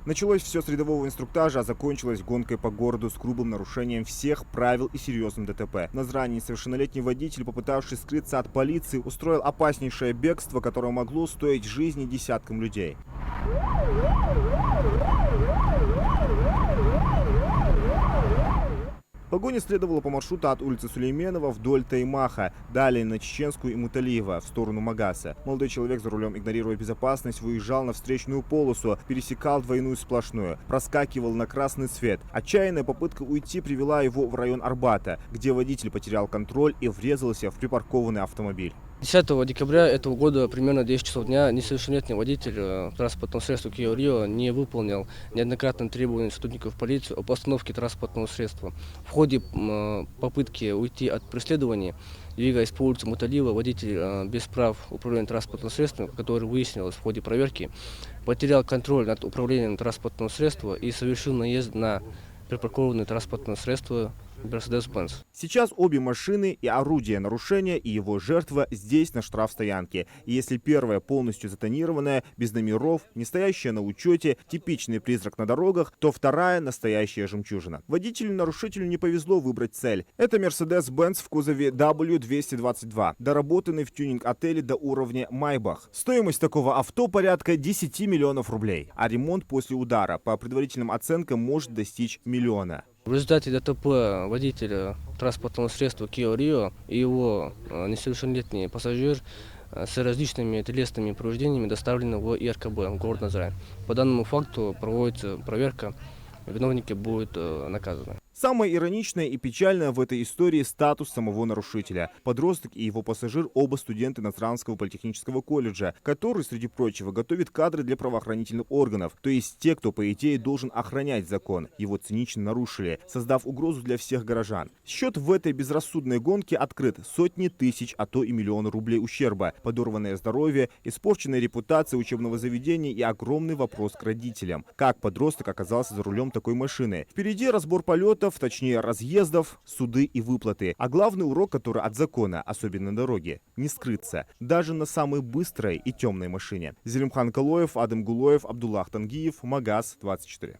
Началось все с рядового инструктажа, а закончилось гонкой по городу с грубым нарушением всех правил и серьезным ДТП. Назрани несовершеннолетний водитель, попытавшись скрыться от полиции, устроил опаснейшее бегство, которое могло стоить жизни десяткам людей. Погоня следовала по маршруту от улицы Сулейменова вдоль Таймаха, далее на Чеченскую и Муталиева в сторону Магаса. Молодой человек за рулем, игнорируя безопасность, выезжал на встречную полосу, пересекал двойную сплошную, проскакивал на красный свет. Отчаянная попытка уйти привела его в район Арбата, где водитель потерял контроль и врезался в припаркованный автомобиль. 10 декабря этого года, примерно 10 часов дня, несовершеннолетний водитель транспортного средства Kia Rio не выполнил неоднократно требования сотрудников полиции об остановке транспортного средства. В ходе попытки уйти от преследования, двигаясь по улице Муталиева, водитель без прав управления транспортным средством, который выяснилось в ходе проверки, потерял контроль над управлением транспортного средства и совершил наезд на припаркованное транспортное средство Mercedes-Benz. Сейчас обе машины и орудие нарушения, и его жертва здесь, на штрафстоянке. И если первая полностью затонированная, без номеров, не стоящая на учете, типичный призрак на дорогах, то вторая настоящая жемчужина. Водителю-нарушителю не повезло выбрать цель. Это Mercedes-Benz в кузове W222, доработанный в тюнинг-отеле до уровня Майбах. Стоимость такого авто порядка 10 миллионов рублей, а ремонт после удара, по предварительным оценкам, может достичь миллиона. В результате ДТП водителя транспортного средства Kia Rio и его несовершеннолетний пассажир с различными телесными повреждениями доставлены в ИРКБ, город Назрань. По данному факту проводится проверка, виновники будут наказаны. Самое ироничное и печальное в этой истории — статус самого нарушителя. Подросток и его пассажир — оба студенты Назранского политехнического колледжа, который, среди прочего, готовит кадры для правоохранительных органов, то есть те, кто, по идее, должен охранять закон. Его цинично нарушили, создав угрозу для всех горожан. Счет в этой безрассудной гонке открыт: сотни тысяч, а то и миллионы рублей ущерба, подорванное здоровье, испорченная репутация учебного заведения и огромный вопрос к родителям. Как подросток оказался за рулем такой машины? Впереди разбор полетов, точнее разъездов, суды и выплаты. А главный урок, который от закона, особенно на дороге, не скрыться, даже на самой быстрой и темной машине. Зелимхан Калоев, Адам Гулоев, Абдуллах Тангиев, Магаз 24.